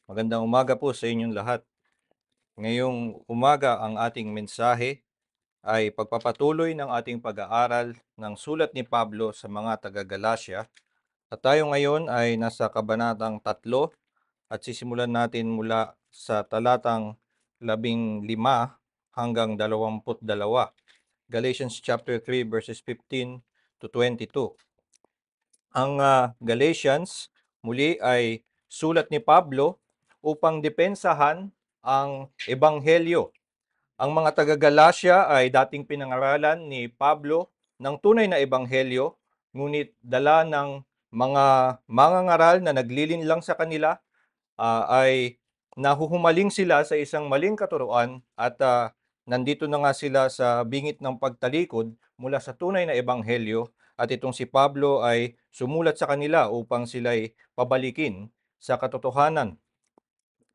Magandang umaga po sa inyong lahat. Ngayong umaga ang ating mensahe ay pagpapatuloy ng ating pag-aaral ng sulat ni Pablo sa mga taga-Galasya. At tayo ngayon ay nasa kabanatang 3 at sisimulan natin mula sa talatang 15 hanggang 22. Galatians chapter 3 verses 15 to 22. Ang Galatians muli ay sulat ni Pablo upang depensahan ang ebanghelyo. Ang mga taga-Galasya ay dating pinangaralan ni Pablo ng tunay na ebanghelyo, ngunit dala ng mga mangangaral na naglilinlang sa kanila ay nahuhumaling sila sa isang maling katuruan at nandito na nga sila sa bingit ng pagtalikod mula sa tunay na ebanghelyo, at itong si Pablo ay sumulat sa kanila upang sila'y pabalikin sa katotohanan.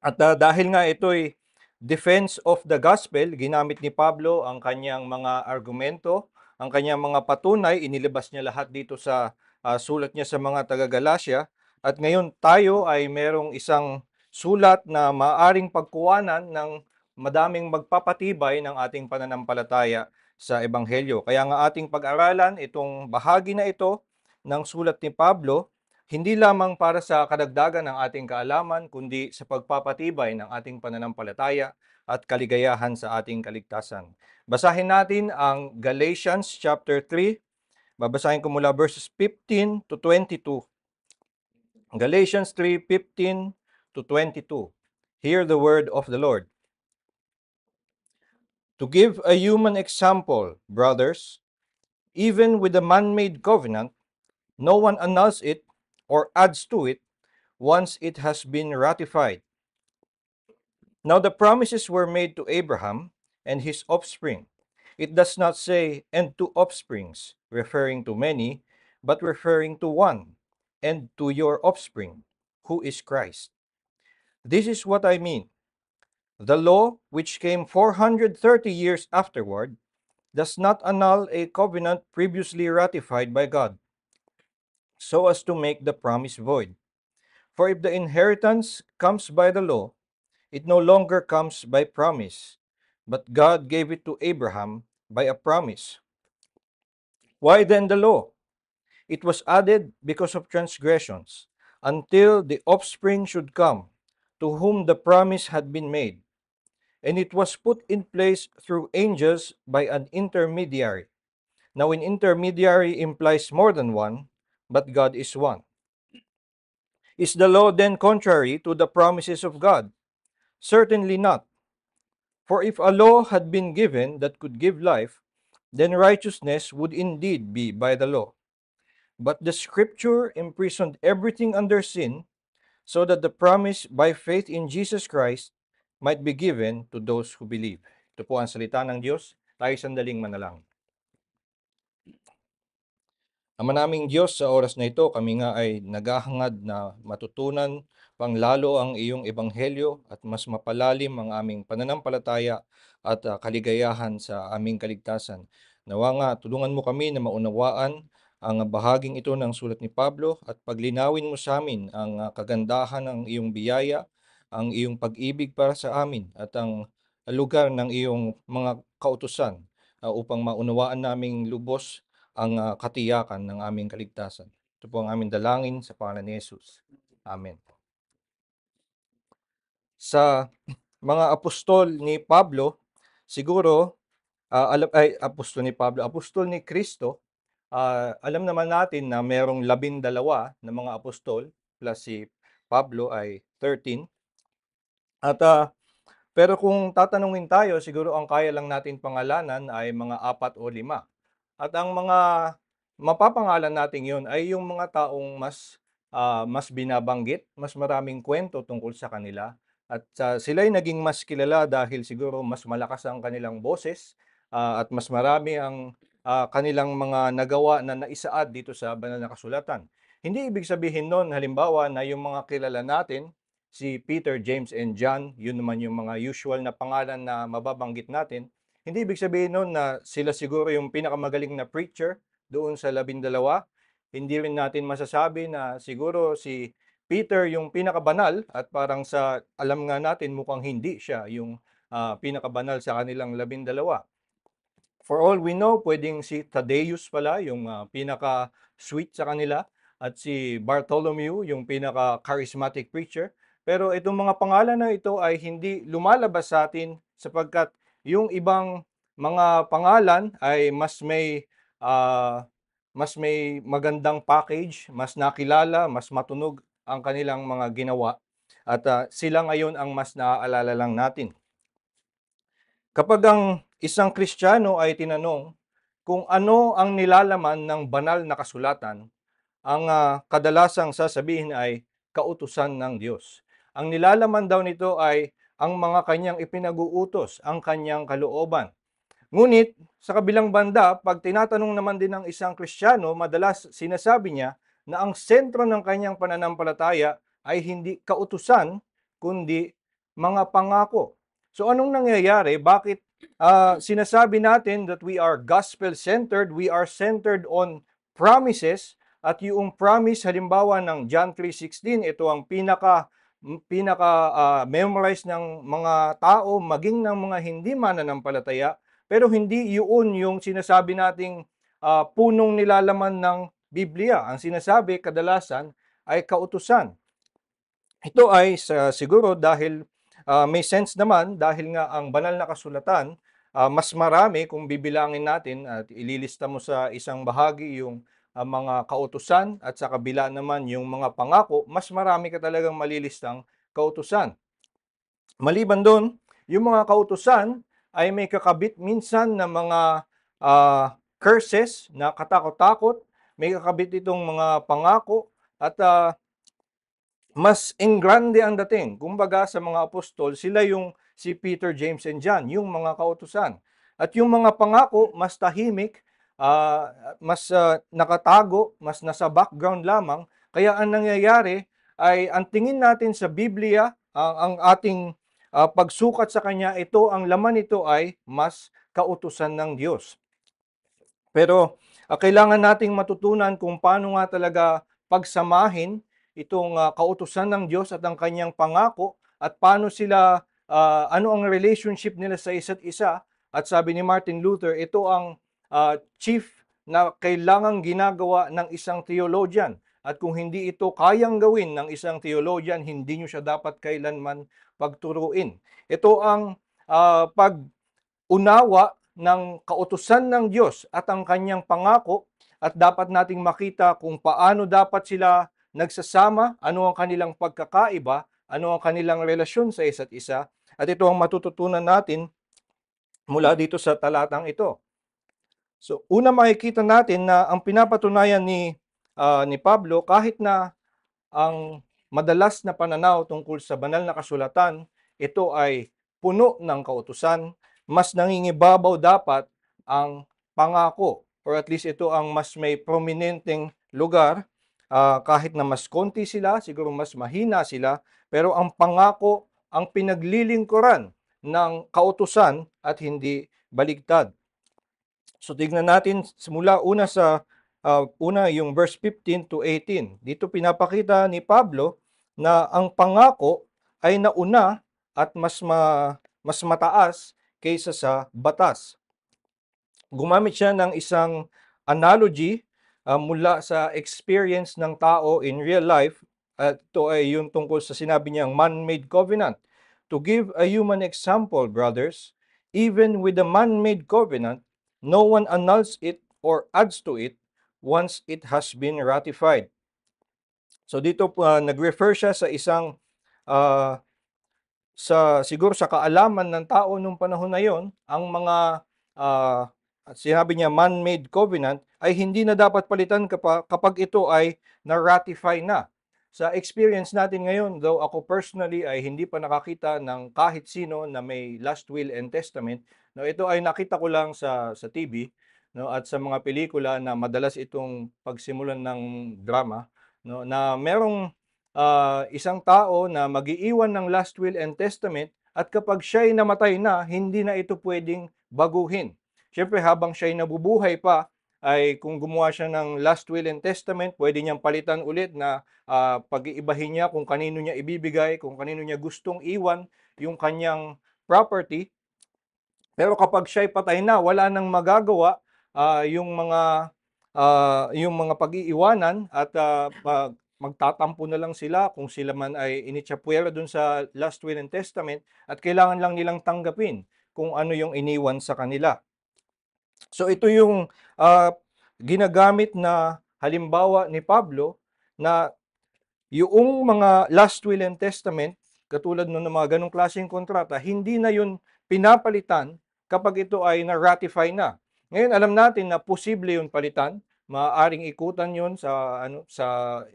At dahil nga ito'y defense of the gospel, ginamit ni Pablo ang kanyang mga argumento, ang kanyang mga patunay, inilabas niya lahat dito sa sulat niya sa mga taga-Galasya. At ngayon tayo ay merong isang sulat na maaring pagkuwanan ng madaming magpapatibay ng ating pananampalataya sa Ebanghelyo. Kaya nga ating pag-aralan itong bahagi na ito ng sulat ni Pablo, hindi lamang para sa kadagdagan ng ating kaalaman, kundi sa pagpapatibay ng ating pananampalataya at kaligayahan sa ating kaligtasan. Basahin natin ang Galatians chapter 3. Babasahin ko mula verses 15 to 22. Galatians 3:15 to 22. Hear the word of the Lord. To give a human example, brothers, even with the man-made covenant, no one annuls it or adds to it once it has been ratified. Now the promises were made to Abraham and his offspring. It does not say, and two offsprings, referring to many, but referring to one, and to your offspring, who is Christ. This is what I mean. The law, which came 430 years afterward, does not annul a covenant previously ratified by God, so as to make the promise void. For if the inheritance comes by the law, it no longer comes by promise, but God gave it to Abraham by a promise. Why then the law? It was added because of transgressions, until the offspring should come, to whom the promise had been made. And it was put in place through angels by an intermediary. Now an intermediary implies more than one, but God is one. Is the law then contrary to the promises of God? Certainly not. For if a law had been given that could give life, then righteousness would indeed be by the law. But the Scripture imprisoned everything under sin, so that the promise by faith in Jesus Christ might be given to those who believe. Ito po ang salita ng Diyos. Tayo sandaling manalangin. Ama naming Diyos, sa oras na ito, kami nga ay naghahangad na matutunan pang lalo ang iyong ebanghelyo at mas mapalalim ang aming pananampalataya at kaligayahan sa aming kaligtasan. Nawa nga, tulungan mo kami na maunawaan ang bahaging ito ng sulat ni Pablo at paglinawin mo sa amin ang kagandahan ng iyong biyaya, ang iyong pag-ibig para sa amin at ang lugar ng iyong mga kautusan upang maunawaan naming lubos ang katiyakan ng aming kaligtasan. Ito po ang aming dalangin sa pangalan ni Jesus. Amen. Sa mga apostol ni Pablo, siguro, apostol ni Kristo, alam naman natin na merong 12 na mga apostol, plus si Pablo ay 13. At pero kung tatanungin tayo, siguro ang kaya lang natin pangalanan ay mga 4 o 5. At ang mga mapapangalan natin yon ay yung mga taong mas binabanggit, mas maraming kwento tungkol sa kanila. At sila'y naging mas kilala dahil siguro mas malakas ang kanilang boses at mas marami ang kanilang mga nagawa na naisaad dito sa banal na kasulatan. Hindi ibig sabihin nun, halimbawa, na yung mga kilala natin, si Peter, James, and John, yun naman yung mga usual na pangalan na mababanggit natin. Hindi ibig sabihin nun na sila siguro yung pinakamagaling na preacher doon sa 12. Hindi rin natin masasabi na siguro si Peter yung pinakabanal at parang sa alam nga natin mukhang hindi siya yung pinakabanal sa kanilang 12. For all we know, pwedeng si Thaddeus pala yung pinaka-sweet sa kanila at si Bartholomew yung pinaka-charismatic preacher. Pero itong mga pangalan na ito ay hindi lumalabas sa atin sapagkat yung ibang mga pangalan ay mas may magandang package, mas nakilala, mas matunog ang kanilang mga ginawa at sila ngayon ang mas naaalala lang natin. Kapag ang isang Kristiyano ay tinanong kung ano ang nilalaman ng banal na kasulatan, ang kadalasang sasabihin ay kautusan ng Diyos. Ang nilalaman daw nito ay ang mga kanyang ipinag-uutos, ang kanyang kalooban. Ngunit sa kabilang banda, pag tinatanong naman din ng isang Kristiyano, madalas sinasabi niya na ang sentro ng kanyang pananampalataya ay hindi kautusan, kundi mga pangako. So anong nangyayari? Bakit sinasabi natin that we are gospel-centered, we are centered on promises, at yung promise halimbawa ng John 3:16, ito ang memorize ng mga tao, maging ng mga hindi mananampalataya, pero hindi yun yung sinasabi nating punong nilalaman ng Biblia. Ang sinasabi kadalasan ay kautusan. Ito ay siguro dahil may sense naman dahil nga ang banal na kasulatan mas marami kung bibilangin natin at ililista mo sa isang bahagi yung mga kautusan at sa kabila naman yung mga pangako, mas marami ka talagang malilistang kautusan. Maliban doon, yung mga kautusan ay may kakabit minsan na mga curses na katakot-takot, may kakabit itong mga pangako at mas engrande ang dating. Kumbaga sa mga apostol, sila yung si Peter, James, and John, yung mga kautusan. At yung mga pangako, mas tahimik, mas nakatago, mas nasa background lamang. Kaya ang nangyayari ay ang tingin natin sa Biblia, ang ating pagsukat sa Kanya, ang laman nito ay mas kautusan ng Diyos. Pero kailangan nating matutunan kung paano nga talaga pagsamahin itong kautusan ng Diyos at ang kanyang pangako at paano sila, ano ang relationship nila sa isa't isa. At sabi ni Martin Luther, ito ang chief na kailangang ginagawa ng isang theologian. At kung hindi ito kayang gawin ng isang theologian, hindi nyo siya dapat kailanman pagturuin. Ito ang pag-unawa ng kautusan ng Diyos at ang kanyang pangako, at dapat nating makita kung paano dapat sila nagsasama, ano ang kanilang pagkakaiba, ano ang kanilang relasyon sa isa't isa. At ito ang matututunan natin mula dito sa talatang ito. So, una makikita natin na ang pinapatunayan ni Pablo, kahit na ang madalas na pananaw tungkol sa banal na kasulatan, ito ay puno ng kautusan, mas nangingibabaw dapat ang pangako, or at least ito ang mas may prominenteng lugar. Kahit na mas konti sila, siguro mas mahina sila, pero ang pangako ang pinaglilingkuran ng kautusan at hindi baligtad. So tignan natin simula una yung verse 15 to 18. Dito pinapakita ni Pablo na ang pangako ay nauna at mas mataas kaysa sa batas. Gumamit siya ng isang analogy mula sa experience ng tao in real life. At ito ay yung tungkol sa sinabi niyang man-made covenant. To give a human example, brothers, even with a man-made covenant, no one annuls it or adds to it once it has been ratified. So dito nag-refer siya sa isang siguro sa kaalaman ng tao nung panahon na yon, ang mga sinabi niya man-made covenant ay hindi na dapat palitan kapag ito ay na-ratify na. Sa experience natin ngayon, though ako personally ay hindi pa nakakita ng kahit sino na may last will and testament, no, ito ay nakita ko lang sa TV, no, at sa mga pelikula na madalas itong pagsimulan ng drama, no, na merong isang tao na mag-iiwan ng last will and testament, at kapag siya'y namatay na, hindi na ito pwedeng baguhin. Siyempre habang siya'y nabubuhay pa, ay kung gumawa siya ng last will and testament, pwede niyang palitan ulit na pag-iibahin niya kung kanino niya ibibigay, kung kanino niya gustong iwan yung kanyang property. Pero kapag siya'y patay na, wala nang magagawa yung mga pag-iiwanan at magtatampo na lang sila kung sila man ay initsapuwera dun sa last will and testament at kailangan lang nilang tanggapin kung ano yung iniwan sa kanila. So ito yung ginagamit na halimbawa ni Pablo na yung mga last will and testament, katulad ng mga ganong klaseng kontrata, hindi na yun pinapalitan kapag ito ay na-ratify na. Ngayon, alam natin na posible yun palitan, maaaring ikutan yun sa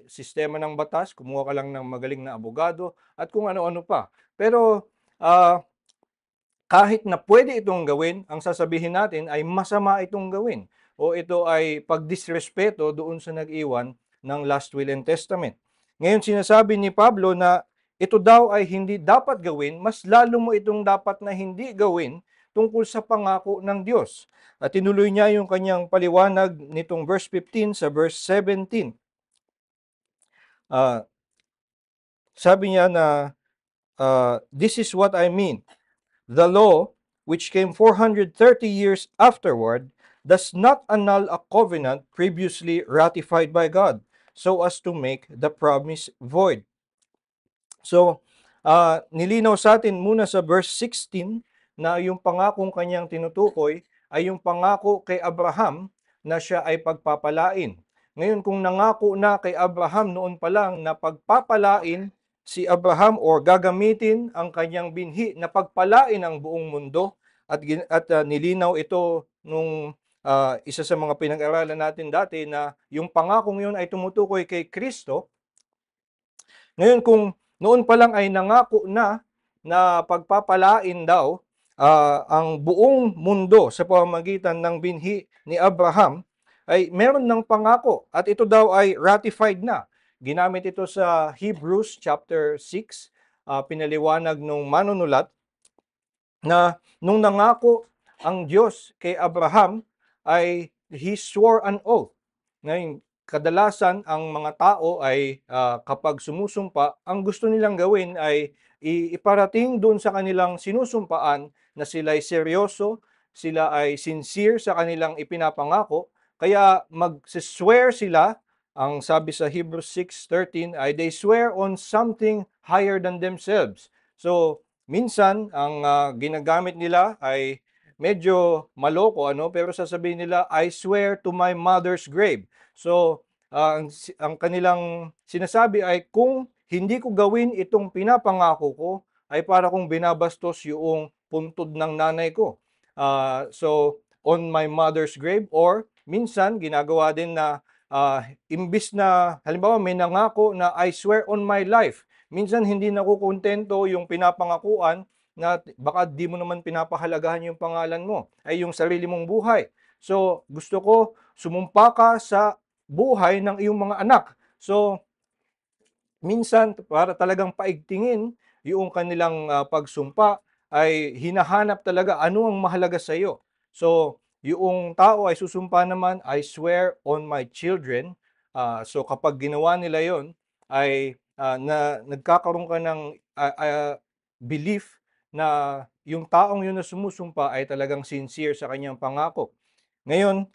sistema ng batas, kumuha ka lang ng magaling na abogado, at kung ano-ano pa. Pero kahit na pwede itong gawin, ang sasabihin natin ay masama itong gawin o ito ay pagdisrespeto doon sa nag-iwan ng last will and testament. Ngayon sinasabi ni Pablo na ito daw ay hindi dapat gawin, mas lalo mo itong dapat na hindi gawin tungkol sa pangako ng Diyos. At tinuloy niya yung kanyang paliwanag nitong verse 15 sa verse 17. Sabi niya na, this is what I mean. The law, which came 430 years afterward, does not annul a covenant previously ratified by God, so as to make the promise void. So, nilinaw sa atin muna sa verse 16 na yung pangakong kanyang tinutukoy ay yung pangako kay Abraham na siya ay pagpapalain. Ngayon, kung nangako na kay Abraham noon pa lang na pagpapalain si Abraham or gagamitin ang kanyang binhi na pagpalain ang buong mundo at nilinaw ito nung isa sa mga pinag-aralan natin dati na yung pangakong yun ay tumutukoy kay Kristo. Ngayon kung noon pa lang ay nangako na pagpapalain daw ang buong mundo sa pamamagitan ng binhi ni Abraham, ay meron ng pangako at ito daw ay ratified na. Ginamit ito sa Hebrews chapter 6, pinaliwanag nung manunulat na nung nangako ang Diyos kay Abraham ay he swore an oath. Ngayon, kadalasan ang mga tao ay kapag sumusumpa, ang gusto nilang gawin ay iparating doon sa kanilang sinusumpaan na sila ay seryoso, sila ay sincere sa kanilang ipinapangako, kaya mag-swear sila. Ang sabi sa Hebrews 6:13 ay they swear on something higher than themselves. So, minsan ang ginagamit nila ay medyo maloko pero sasabihin nila, I swear to my mother's grave. So, ang kanilang sinasabi ay kung hindi ko gawin itong pinapangako ko, ay para kong binabastos yung puntod ng nanay ko. So, on my mother's grave, or minsan ginagawa din na imbis na halimbawa may nangako na I swear on my life, minsan hindi nakukontento yung pinapangakuan na baka di mo naman pinapahalagahan yung pangalan mo, ay yung sarili mong buhay. So, gusto ko sumumpa ka sa buhay ng iyong mga anak. So, minsan para talagang paigtingin yung kanilang pagsumpa, ay hinahanap talaga ano ang mahalaga sa iyo. So, yung tao ay susumpa naman, I swear on my children. So, kapag ginawa nila yon ay nagkakaroon ka ng belief na yung taong yun na sumusumpa ay talagang sincere sa kanyang pangako. Ngayon,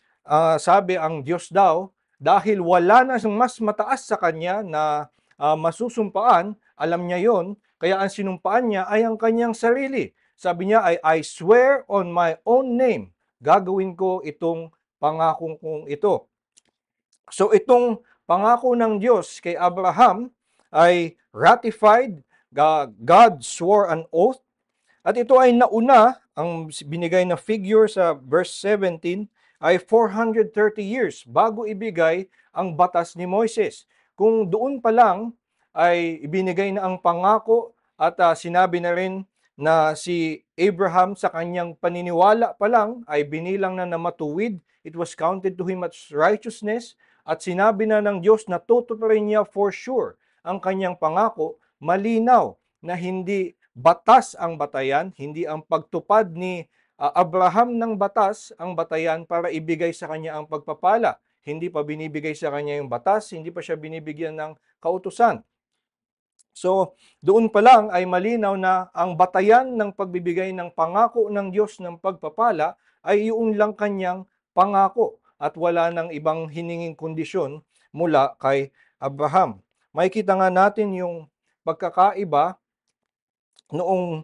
sabi ang Diyos daw, dahil wala na mas mataas sa kanya na masusumpaan, alam niya yon, kaya ang sinumpaan niya ay ang kanyang sarili. Sabi niya ay, I swear on my own name, gagawin ko itong pangakong kong ito. So itong pangako ng Diyos kay Abraham ay ratified, God swore an oath, at ito ay nauna, ang binigay na figure sa verse 17 ay 430 years bago ibigay ang batas ni Moises. Kung doon pa lang ay ibinigay na ang pangako at sinabi na rin na si Abraham sa kanyang paniniwala pa lang ay binilang na matuwid, it was counted to him as righteousness, at sinabi na ng Diyos na tutuparin niya for sure ang kanyang pangako, malinaw na hindi batas ang batayan, hindi ang pagtupad ni Abraham ng batas ang batayan para ibigay sa kanya ang pagpapala. Hindi pa binibigay sa kanya yung batas, hindi pa siya binibigyan ng kautusan. So, doon pa lang ay malinaw na ang batayan ng pagbibigay ng pangako ng Diyos ng pagpapala ay yun lang kanyang pangako at wala nang ibang hininging kondisyon mula kay Abraham. Makikita nga natin yung pagkakaiba noong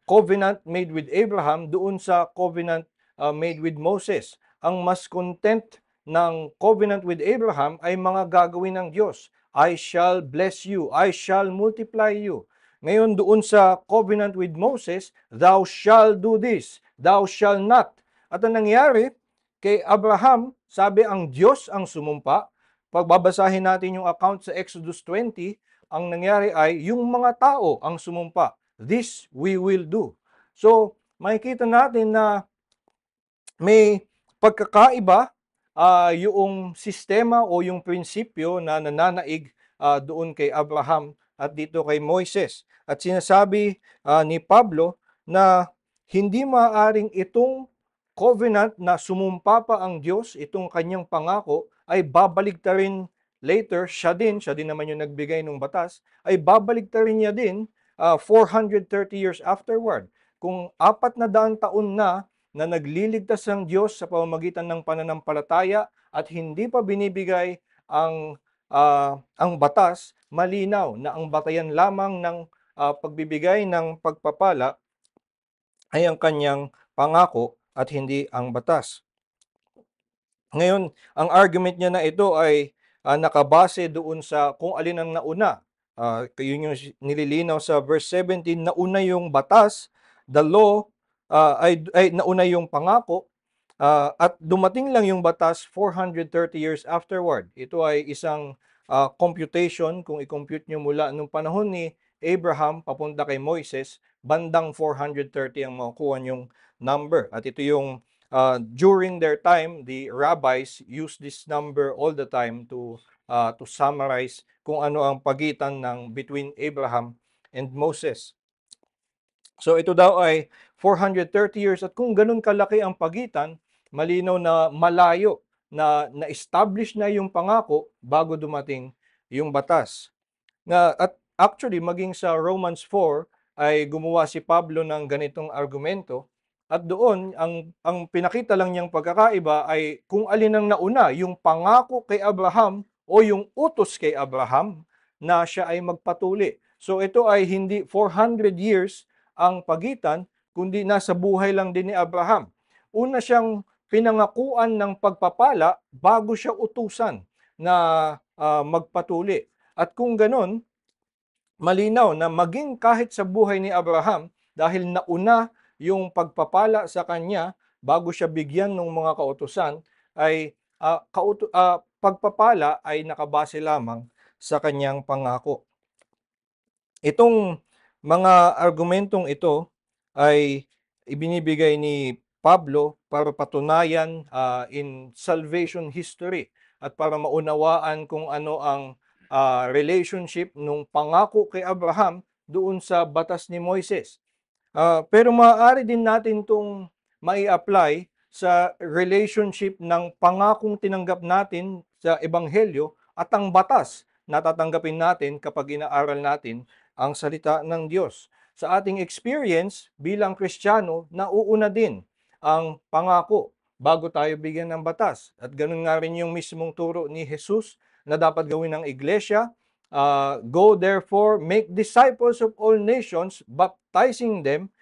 covenant made with Abraham doon sa covenant made with Moses. Ang mas content ng covenant with Abraham ay mga gagawin ng Diyos. I shall bless you, I shall multiply you. Ngayon doon sa covenant with Moses, thou shall do this, thou shall not. At ang nangyari, kay Abraham, sabi ang Diyos ang sumumpa. Pagbabasahin natin yung account sa Exodus 20, ang nangyari ay yung mga tao ang sumumpa. This we will do. So, makikita natin na may pagkakaiba yung sistema o yung prinsipyo na nananaig doon kay Abraham at dito kay Moises. At sinasabi ni Pablo na hindi maaaring itong covenant na sumumpa pa ang Diyos, itong kanyang pangako, ay babaligtarin later, siya din naman yung nagbigay ng batas, ay babaligtarin niya din 430 years afterward. Kung 400 taon na nagliligtas ang Diyos sa pamamagitan ng pananampalataya at hindi pa binibigay ang batas, malinaw na ang batayan lamang ng pagbibigay ng pagpapala ay ang kanyang pangako at hindi ang batas. Ngayon, ang argument niya na ito ay nakabase doon sa kung alin ang nauna. Yun yung nililinaw sa verse 17, nauna yung batas, the law, ay nauna yung pangako, at dumating lang yung batas 430 years afterward. Ito ay isang computation, kung i-compute nyo mula nung panahon ni Abraham papunta kay Moises, bandang 430 ang makukuha yung number. At ito yung during their time, the rabbis used this number all the time to summarize kung ano ang pagitan ng between Abraham and Moses. So ito daw ay 430 years at kung ganun kalaki ang pagitan, malinaw na malayo na na-establish na yung pangako bago dumating yung batas. At actually, maging sa Romans 4 ay gumawa si Pablo ng ganitong argumento at doon, ang pinakita lang niyang pagkakaiba ay kung alin ang nauna, yung pangako kay Abraham o yung utos kay Abraham na siya ay magpatuli. So ito ay hindi 400 years ang pagitan, kundi nasa buhay lang din ni Abraham. Una siyang pinangakuan ng pagpapala bago siya utusan na magpatuli. At kung ganon, malinaw na maging kahit sa buhay ni Abraham, dahil nauna yung pagpapala sa kanya bago siya bigyan ng mga kautusan, ay pagpapala ay nakabase lamang sa kanyang pangako. Itong mga argumentong ito ay ibinibigay ni Pablo para patunayan in salvation history at para maunawaan kung ano ang relationship nung pangako kay Abraham doon sa batas ni Moises. Pero maaari din natin itong mai-apply sa relationship ng pangakong tinanggap natin sa Ebanghelyo at ang batas na tatanggapin natin kapag inaaral natin ang salita ng Diyos. Sa ating experience bilang Kristiyano, nauuna din ang pangako bago tayo bigyan ng batas. At ganun nga rin yung mismong turo ni Jesus na dapat gawin ng iglesia. Go therefore, make disciples of all nations, baptizing them,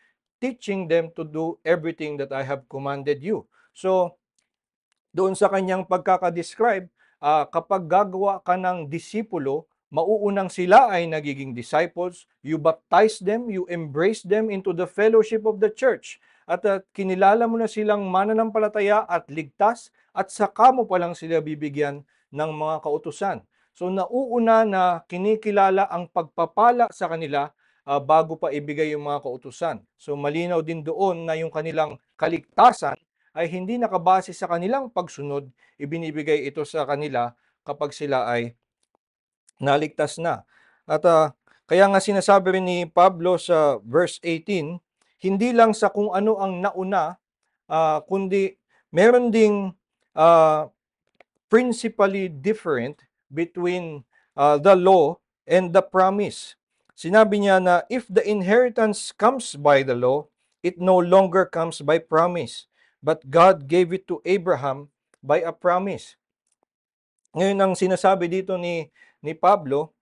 teaching them to do everything that I have commanded you. So, doon sa kanyang pagkakadescribe, kapag gagawa ka ng disipulo, mauunang sila ay nagiging disciples, you baptize them, you embrace them into the fellowship of the church, at kinilala mo na silang mananampalataya at ligtas, at saka mo pa lang sila bibigyan ng mga kautusan. So nauuna na kinikilala ang pagpapala sa kanila bago pa ibigay yung mga kautusan. So malinaw din doon na yung kanilang kaligtasan ay hindi nakabase sa kanilang pagsunod, ibinibigay ito sa kanila kapag sila ay naligtas na. At kaya nga sinasabi rin ni Pablo sa verse 18, hindi lang sa kung ano ang nauna, kundi meron ding uh, principally different between the law and the promise. Sinabi niya na if the inheritance comes by the law, it no longer comes by promise, but God gave it to Abraham by a promise. Ngayon, ang sinasabi dito ni Pablo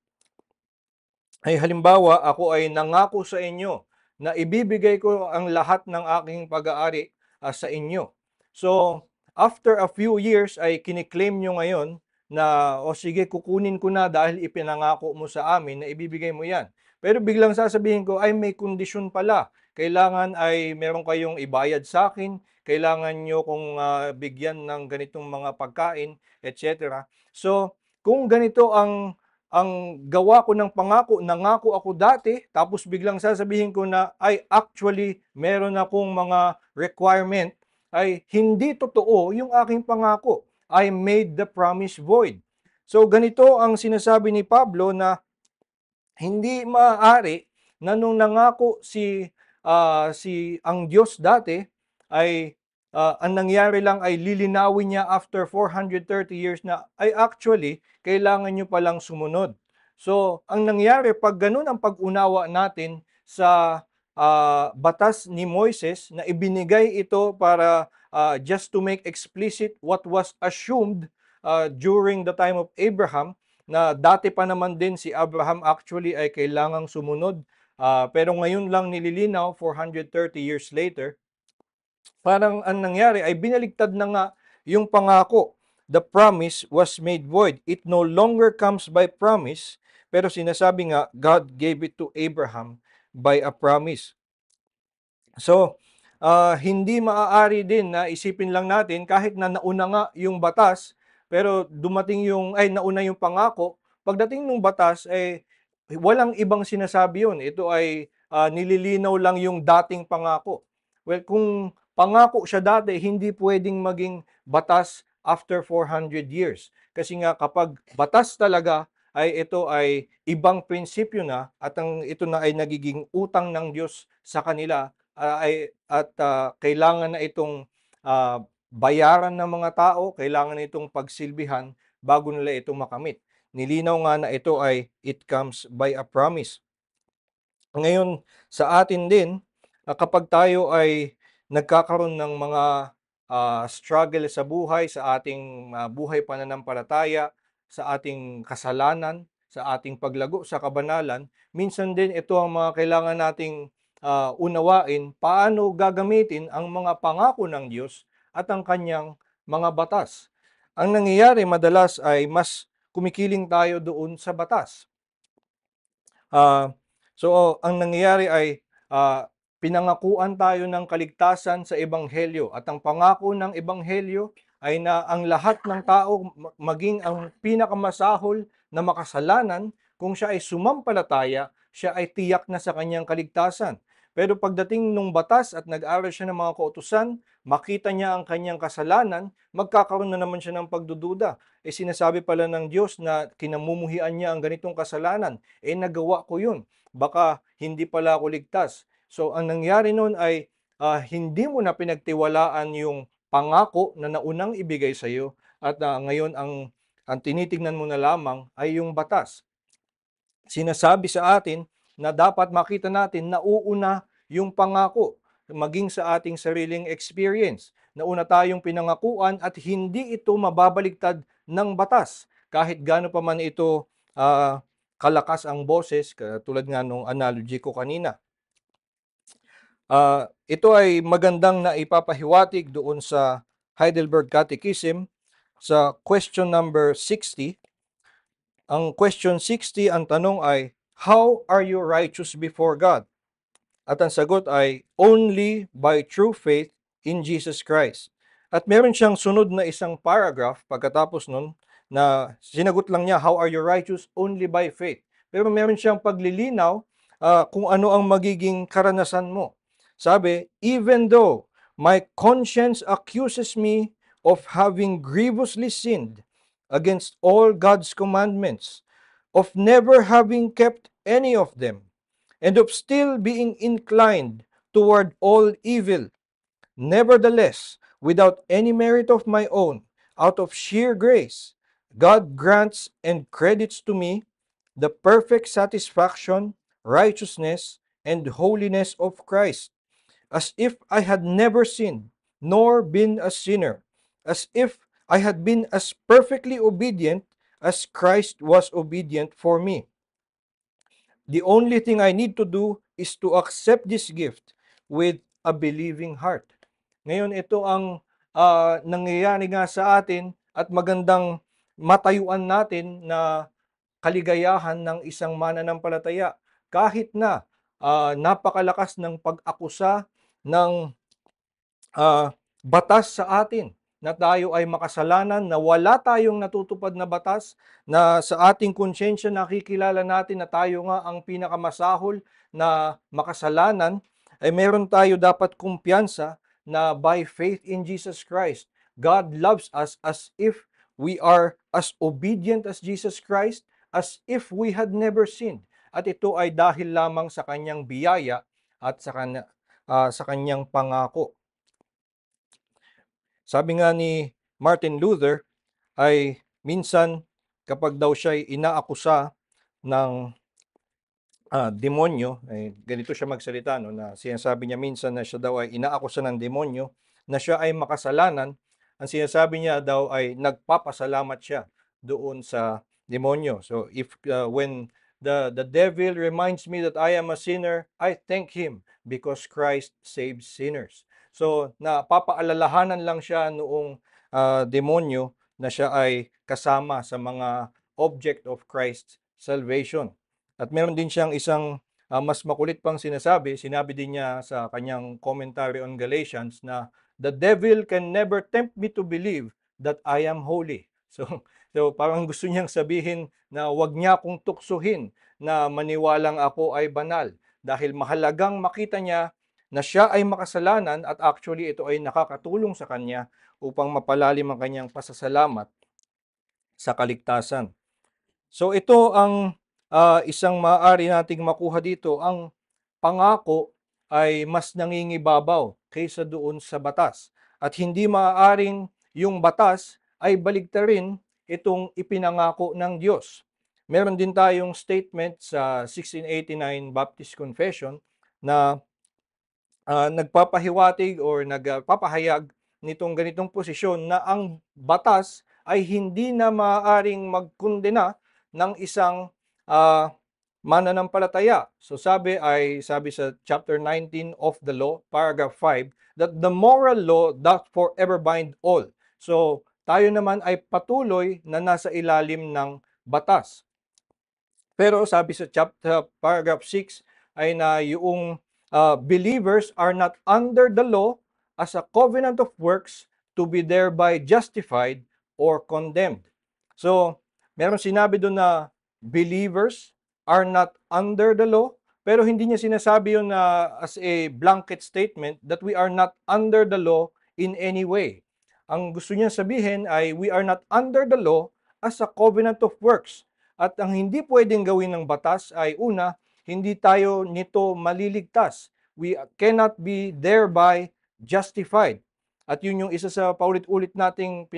ay halimbawa, ako ay nangako sa inyo na ibibigay ko ang lahat ng aking pag-aari sa inyo. So, after a few years ay kiniklaim nyo ngayon na, o sige, kukunin ko na dahil ipinangako mo sa amin na ibibigay mo yan. Pero biglang sasabihin ko, ay may kondisyon pala. Kailangan ay meron kayong ibayad sa akin, kailangan nyo kung bigyan ng ganitong mga pagkain, etc. So, kung ganito ang gawa ko ng pangako, nangako ako dati, tapos biglang sasabihin ko na, ay actually, meron akong mga requirement, ay hindi totoo yung aking pangako. I made the promise void. So ganito ang sinasabi ni Pablo na hindi maaari na nung nangako si ang Diyos dati ay ang nangyari lang ay lilinawin niya after 430 years na ay actually kailangan nyo palang sumunod. So ang nangyari pag ganun ang pag-unawa natin sa batas ni Moises na ibinigay ito para just to make explicit what was assumed during the time of Abraham, na dati pa naman din si Abraham actually ay kailangang sumunod. Pero ngayon lang nililinaw, 430 years later, parang ang nangyari ay binaligtad na nga yung pangako. The promise was made void. It no longer comes by promise, pero sinasabi nga, God gave it to Abraham by a promise. So, hindi maaari din na isipin lang natin kahit na nauna nga yung batas, pero dumating nauna yung pangako, pagdating ng batas, walang ibang sinasabi yun. Ito ay nililinaw lang yung dating pangako. Well, kung pangako siya dati, hindi pwedeng maging batas after 400 years. Kasi nga kapag batas talaga, ito ay ibang prinsipyo na at ito na ay nagiging utang ng Diyos sa kanila, kailangan na itong bayaran ng mga tao, kailangan na itong pagsilbihan bago nila ito makamit. Nilinaw nga na ito ay it comes by a promise. Ngayon, sa atin din, kapag tayo ay nagkakaroon ng mga struggle sa buhay, sa ating buhay pananampalataya, sa ating kasalanan, sa ating paglago sa kabanalan, minsan din ito ang mga kailangan nating unawain, paano gagamitin ang mga pangako ng Diyos at ang kanyang mga batas. Ang nangyayari madalas ay mas kumikiling tayo doon sa batas. So, ang nangyayari ay pinangakuan tayo ng kaligtasan sa Ebanghelyo at ang pangako ng Ebanghelyo ay na ang lahat ng tao, maging ang pinakamasahol na makasalanan, kung siya ay sumampalataya, siya ay tiyak na sa kanyang kaligtasan. Pero pagdating nung batas at nag-aral siya ng mga kautusan, makita niya ang kanyang kasalanan, magkakaroon na naman siya ng pagdududa. Sinasabi pala ng Diyos na kinamumuhian niya ang ganitong kasalanan. Nagawa ko yun. Baka hindi pala ako ligtas. So, ang nangyari nun ay hindi mo na pinagtiwalaan yung pangako na naunang ibigay sa iyo at ngayon ang tinitingnan mo na lamang ay yung batas. Sinasabi sa atin na dapat makita natin na uuna yung pangako, maging sa ating sariling experience. Nauna tayong pinangakuan at hindi ito mababaligtad ng batas. Kahit gaano pa man ito kalakas ang boses, tulad nga nung analogy ko kanina. Ito ay magandang na ipapahiwatig doon sa Heidelberg Catechism sa question number 60. Ang question 60, ang tanong ay, how are you righteous before God? At ang sagot ay, only by true faith in Jesus Christ. At meron siyang sunod na isang paragraph pagkatapos nun na sinagot lang niya, how are you righteous? Only by faith. Pero meron siyang paglilinaw kung ano ang magiging karanasan mo. Sabi, even though my conscience accuses me of having grievously sinned against all God's commandments, of never having kept any of them, and of still being inclined toward all evil. Nevertheless, without any merit of my own, out of sheer grace, God grants and credits to me the perfect satisfaction, righteousness, and holiness of Christ, as if I had never sinned, nor been a sinner, as if I had been as perfectly obedient as Christ was obedient for me. The only thing I need to do is to accept this gift with a believing heart. Ngayon, ito ang nangyayari nga sa atin at magandang matayuan natin na kaligayahan ng isang mananampalataya. Kahit na napakalakas ng pag-akusa ng batas sa atin na tayo ay makasalanan, na wala tayong natutupad na batas, na sa ating konsyensya nakikilala natin na tayo nga ang pinakamasahol na makasalanan, ay meron tayo dapat kumpiyansa na by faith in Jesus Christ, God loves us as if we are as obedient as Jesus Christ, as if we had never sinned. At ito ay dahil lamang sa kanyang biyaya at sa kanyang pangako. Sabi nga ni Martin Luther ay minsan kapag daw siya'y inaakusa ng demonyo, ay ganito siya magsalita, no, na sinasabi niya minsan na siya daw ay inaakusa ng demonyo, na siya ay makasalanan. Ang sinasabi niya daw ay nagpapasalamat siya doon sa demonyo. So if when the devil reminds me that I am a sinner, I thank him because Christ saves sinners. So napapaalalahanan lang siya noong demonyo na siya ay kasama sa mga object of Christ's salvation. At meron din siyang isang mas makulit pang sinabi din niya sa kanyang commentary on Galatians na the devil can never tempt me to believe that I am holy. So parang gusto niyang sabihin na wag niya akong tuksuhin na maniwalang ako ay banal, dahil mahalagang makita niya na siya ay makasalanan at actually ito ay nakakatulong sa kanya upang mapalalim ang kanyang pasasalamat sa kaligtasan. So ito ang isang maaari nating makuha dito. Ang pangako ay mas nangingibabaw kaysa doon sa batas. At hindi maaaring yung batas ay baligtarin itong ipinangako ng Diyos. Meron din tayong statement sa 1689 Baptist Confession na nagpapahiwatig or nagpapahayag nitong ganitong posisyon na ang batas ay hindi na maaaring magkondena ng isang mananampalataya. So sabi sa chapter 19 of the law, paragraph 5, that the moral law doth forever bind all. So tayo naman ay patuloy na nasa ilalim ng batas. Pero sabi sa chapter paragraph 6 ay na yung believers are not under the law as a covenant of works to be thereby justified or condemned. So, meron sinabi doon na believers are not under the law, pero hindi niya sinasabi yun na as a blanket statement that we are not under the law in any way. Ang gusto niya sabihin ay we are not under the law as a covenant of works. At ang hindi pwedeng gawin ng batas ay una, hindi tayo nito maliligtas. We cannot be thereby justified. At yun yung isa sa paulit-ulit nating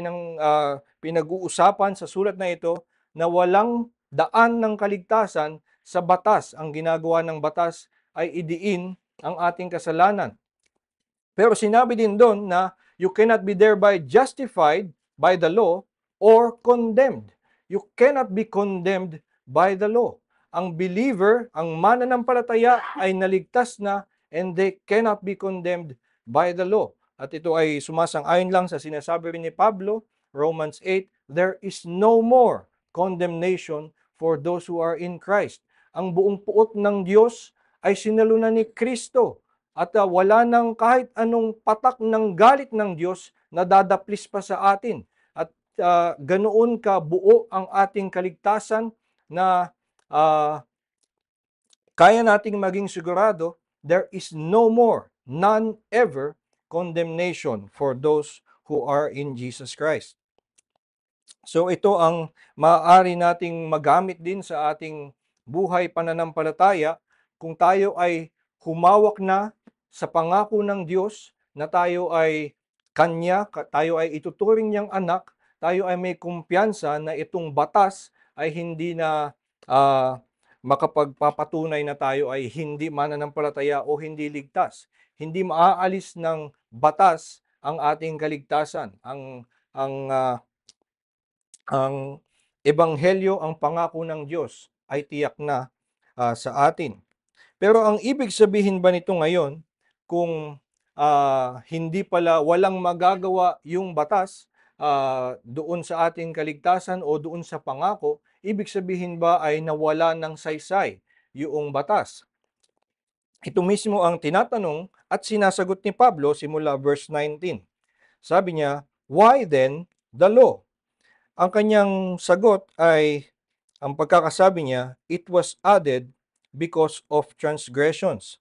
pinag-uusapan sa sulat na ito, na walang daan ng kaligtasan sa batas. Ang ginagawa ng batas ay idiin ang ating kasalanan. Pero sinabi din doon na you cannot be thereby justified by the law or condemned. You cannot be condemned by the law. Ang believer, ang mananampalataya ay naligtas na and they cannot be condemned by the law. At ito ay sumasang-ayon lang sa sinasabi rin ni Pablo, Romans 8, there is no more condemnation for those who are in Christ. Ang buong puot ng Diyos ay sinalunan ni Kristo at wala nang kahit anong patak ng galit ng Diyos na dadaplis pa sa atin. At ganoon ka buo ang ating kaligtasan na kaya nating maging sigurado, there is no more, none ever, condemnation for those who are in Jesus Christ. So ito ang maaari nating magamit din sa ating buhay pananampalataya kung tayo ay humawak na sa pangako ng Diyos na tayo ay tayo ay ituturing niyang anak, tayo ay may kumpiyansa na itong batas ay hindi na makapagpapatunay na tayo ay hindi mananampalataya o hindi ligtas. Hindi maaalis ng batas ang ating kaligtasan. Ang ebanghelyo, ang pangako ng Diyos ay tiyak na sa atin. Pero ang ibig sabihin ba nito ngayon, kung hindi pala walang magagawa yung batas doon sa ating kaligtasan o doon sa pangako, ibig sabihin ba ay nawala ng saysay yung batas? Ito mismo ang tinatanong at sinasagot ni Pablo simula verse 19. Sabi niya, "Why then the law?" Ang kanyang sagot ay, ang pagkakasabi niya, "It was added because of transgressions."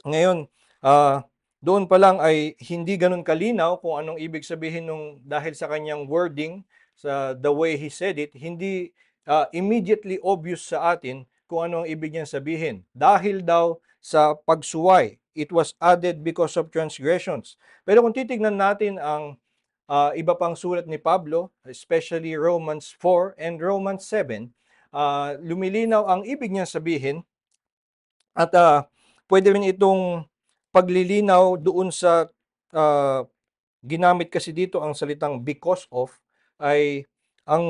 Ngayon, doon pa lang ay hindi ganun kalinaw kung anong ibig sabihin nung dahil sa kanyang wording, sa the way he said it, hindi immediately obvious sa atin kung ano ang ibig niyang sabihin. Dahil daw sa pagsuway, it was added because of transgressions. Pero kung titignan natin ang iba pang sulat ni Pablo, especially Romans 4 and Romans 7, lumilinaw ang ibig niyang sabihin at pwede rin itong paglilinaw doon sa ginamit kasi dito ang salitang because of ay ang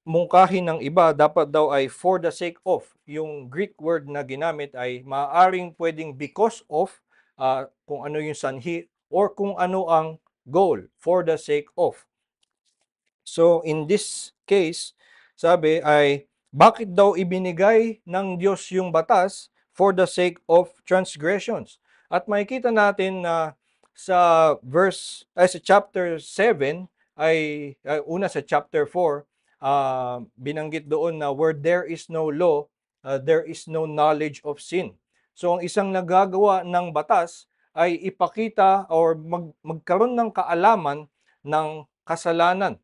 mungkahi ng iba dapat daw ay for the sake of. Yung Greek word na ginamit ay maaaring pwedeng because of kung ano yung sanhi or kung ano ang goal, for the sake of. So in this case, sabi ay bakit daw ibinigay ng Diyos yung batas for the sake of transgressions? At makikita natin na sa chapter 7 una sa chapter 4 binanggit doon na where there is no law, there is no knowledge of sin. So ang isang nagagawa ng batas ay ipakita or magkaroon ng kaalaman ng kasalanan.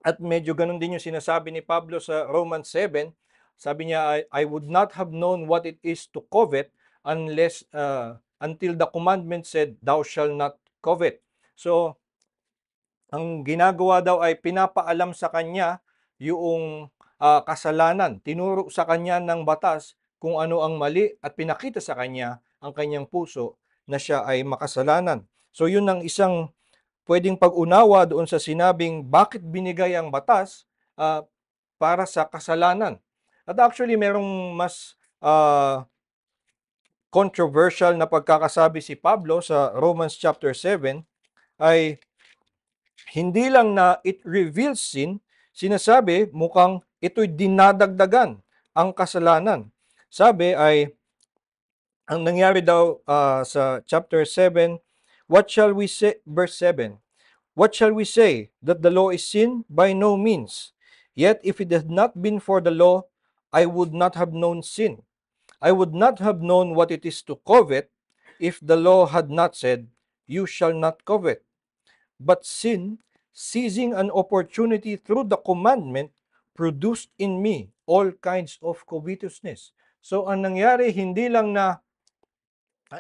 At medyo ganun din yung sinasabi ni Pablo sa Romans 7. Sabi niya, I would not have known what it is to covet until the commandment said, thou shall not covet. So, ang ginagawa daw ay pinapaalam sa kanya yung kasalanan. Tinuro sa kanya ng batas kung ano ang mali at pinakita sa kanya ang kanyang puso na siya ay makasalanan. So, yun ang isang pwedeng pag-unawa doon sa sinabing bakit binigay ang batas para sa kasalanan. At actually, merong mas controversial na pagkakasabi si Pablo sa Romans chapter 7 ay hindi lang na it reveals sin, sinasabi mukhang ito'y dinadagdagan ang kasalanan. Sabi ay, ang nangyari daw sa chapter 7, what shall we say, verse 7, what shall we say? That the law is sin? By no means. Yet if it had not been for the law, I would not have known sin. I would not have known what it is to covet if the law had not said, you shall not covet. But sin, seizing an opportunity through the commandment, produced in me all kinds of covetousness. So ang nangyari, hindi lang na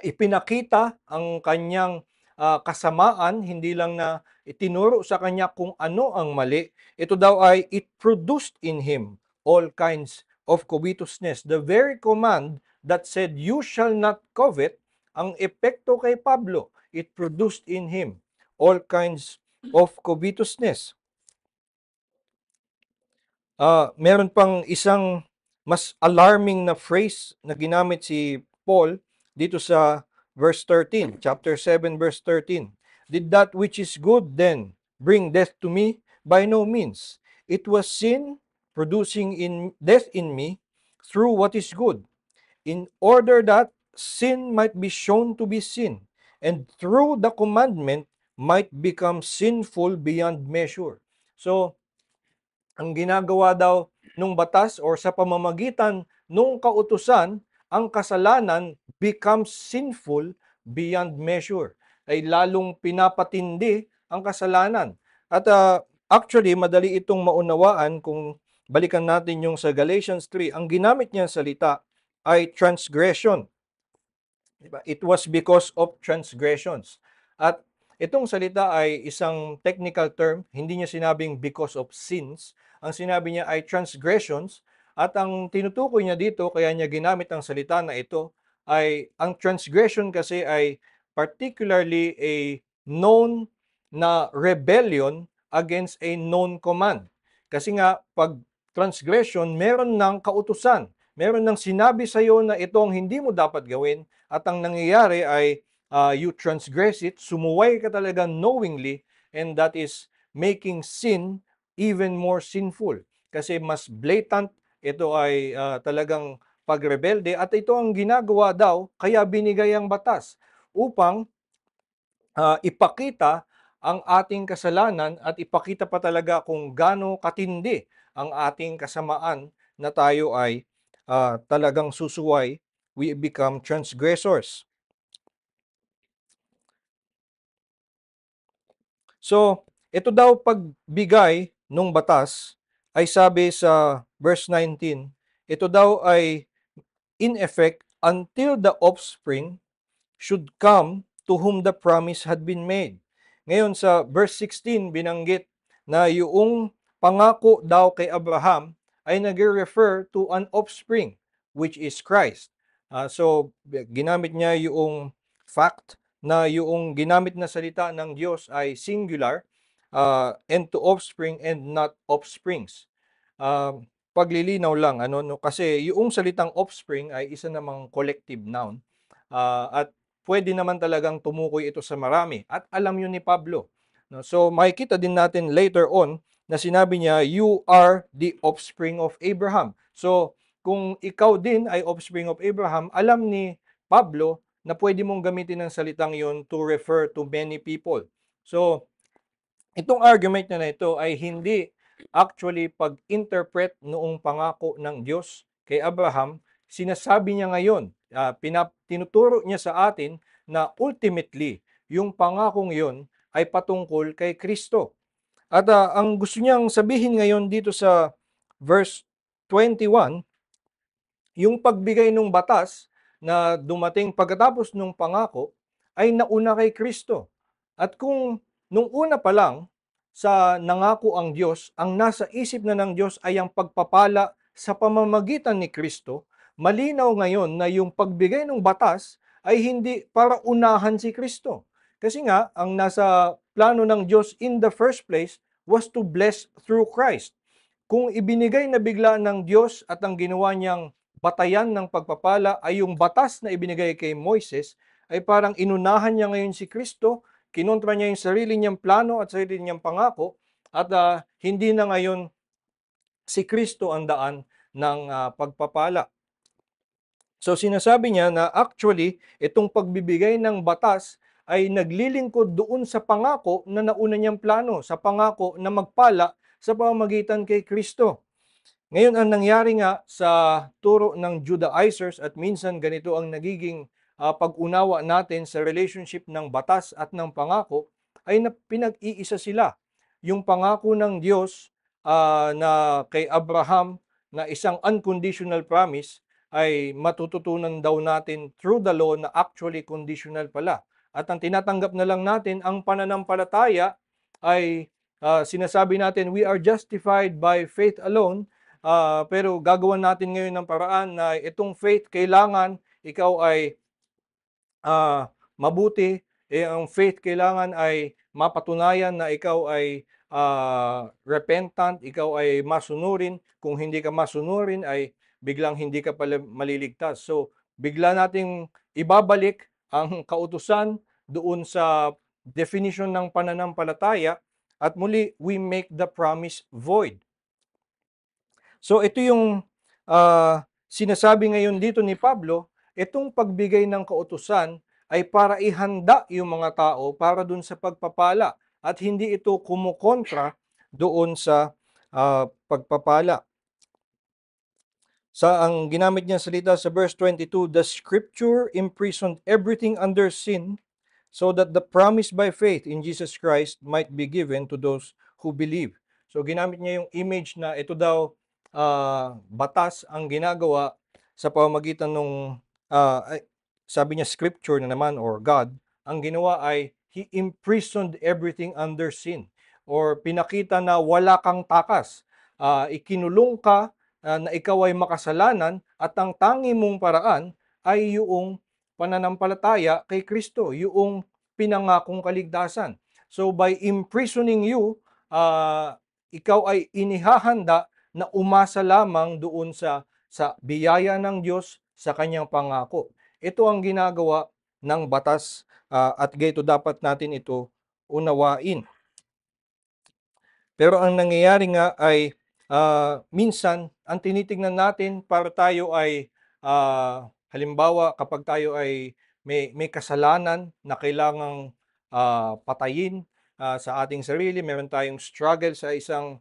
ipinakita ang kanyang kasamaan, hindi lang na itinuro sa kanya kung ano ang mali, ito daw ay it produced in him all kinds of covetousness. The very command that said, you shall not covet, ang epekto kay Pablo, it produced in him all kinds of covetousness. Meron pang isang mas alarming na phrase na ginamit si Paul dito sa verse 13, chapter 7, verse 13. Did that which is good then bring death to me? By no means. It was sin producing in death in me through what is good, in order that sin might be shown to be sin, and through the commandment might become sinful beyond measure. So, ang ginagawa daw nung batas or sa pamamagitan nung kautusan, ang kasalanan becomes sinful beyond measure. Ay lalong pinapatindi ang kasalanan. At actually, madali itong maunawaan kung balikan natin yung sa Galatians 3. Ang ginamit niyang salita ay transgression. Diba? It was because of transgressions. At itong salita ay isang technical term, hindi niya sinabing because of sins. Ang sinabi niya ay transgressions, at ang tinutukoy niya dito, kaya niya ginamit ang salita na ito, ay ang transgression kasi ay particularly a known na rebellion against a known command. Kasi nga, pag transgression, meron ng kautusan, meron ng sinabi sa iyo na ito ang hindi mo dapat gawin, at ang nangyayari ay you transgress it, sumuway ka talaga knowingly, and that is making sin even more sinful. Kasi mas blatant, ito ay talagang pagrebelde, at ito ang ginagawa daw, kaya binigay ang batas upang ipakita ang ating kasalanan at ipakita pa talaga kung gaano katindi ang ating kasamaan na tayo ay talagang susuway, we become transgressors. So, ito daw pagbigay ng batas ay sabi sa verse 19, ito daw ay in effect until the offspring should come to whom the promise had been made. Ngayon sa verse 16 binanggit na yung pangako daw kay Abraham ay nag-refer to an offspring which is Christ. So ginamit niya yung fact na yung ginamit na salita ng Diyos ay singular, and to offspring and not offsprings. Paglilinaw lang ano no, kasi yung salitang offspring ay isa namang collective noun, at pwede naman talagang tumukoy ito sa marami, at alam yun ni Pablo. No? So makikita din natin later on na sinabi niya, you are the offspring of Abraham. So kung ikaw din ay offspring of Abraham, alam ni Pablo na pwede mong gamitin ang salitang yun to refer to many people. So itong argument niya na ito ay hindi actually pag-interpret noong pangako ng Diyos kay Abraham. Sinasabi niya ngayon, tinuturo niya sa atin na ultimately, yung pangakong yun ay patungkol kay Kristo. At ang gusto niyang sabihin ngayon dito sa verse 21, yung pagbigay ng batas na dumating pagkatapos ng pangako ay nauna kay Kristo. At kung nung una pa lang sa nangako ang Diyos, ang nasa isip na ng Diyos ay ang pagpapala sa pamamagitan ni Kristo, malinaw ngayon na yung pagbigay ng batas ay hindi para unahan si Kristo. Kasi nga, ang nasa plano ng Diyos in the first place was to bless through Christ. Kung ibinigay na bigla ng Diyos at ang ginawa niyang batayan ng pagpapala ay yung batas na ibinigay kay Moises, ay parang inunahan niya ngayon si Kristo, kinontra niya yung sarili niyang plano at sarili niyang pangako, at hindi na ngayon si Kristo ang daan ng pagpapala. So sinasabi niya na actually itong pagbibigay ng batas ay naglilingkod doon sa pangako na nauna niyang plano, sa pangako na magpala sa pamamagitan kay Kristo. Ngayon, ang nangyari nga sa turo ng Judaizers, at minsan ganito ang nagiging pag-unawa natin sa relationship ng batas at ng pangako, ay pinag-iisa sila. Yung pangako ng Diyos na kay Abraham na isang unconditional promise ay matututunan daw natin through the law na actually conditional pala. At ang tinatanggap na lang natin, ang pananampalataya ay sinasabi natin, we are justified by faith alone. Pero gagawin natin ngayon ng paraan na itong faith, kailangan ikaw ay mabuti. Ang faith kailangan ay mapatunayan na ikaw ay repentant, ikaw ay masunurin. Kung hindi ka masunurin ay biglang hindi ka pala maliligtas. So bigla nating ibabalik ang kautusan doon sa definition ng pananampalataya, at muli we make the promise void. So ito yung sinasabi ngayon dito ni Pablo, itong pagbigay ng kautusan ay para ihanda yung mga tao para dun sa pagpapala, at hindi ito kumukontra doon sa pagpapala. Sa ang ginamit niya salita sa verse 22, the scripture imprisoned everything under sin so that the promise by faith in Jesus Christ might be given to those who believe. So ginamit niya yung image na ito daw batas ang ginagawa sa pamamagitan ng sabi niya scripture na naman or God, ang ginawa ay He imprisoned everything under sin or pinakita na wala kang takas. Ikinulong ka na ikaw ay makasalanan at ang tangi mong paraan ay yung pananampalataya kay Kristo, yung pinangakong kaligtasan. So by imprisoning you, ikaw ay inihahanda na umasa lamang doon sa biyaya ng Diyos sa kanyang pangako. Ito ang ginagawa ng batas at gaito dapat natin ito unawain. Pero ang nangyayari nga ay minsan ang tinitingnan natin para tayo ay halimbawa kapag tayo ay may kasalanan na kailangang patayin sa ating sarili, meron tayong struggle sa isang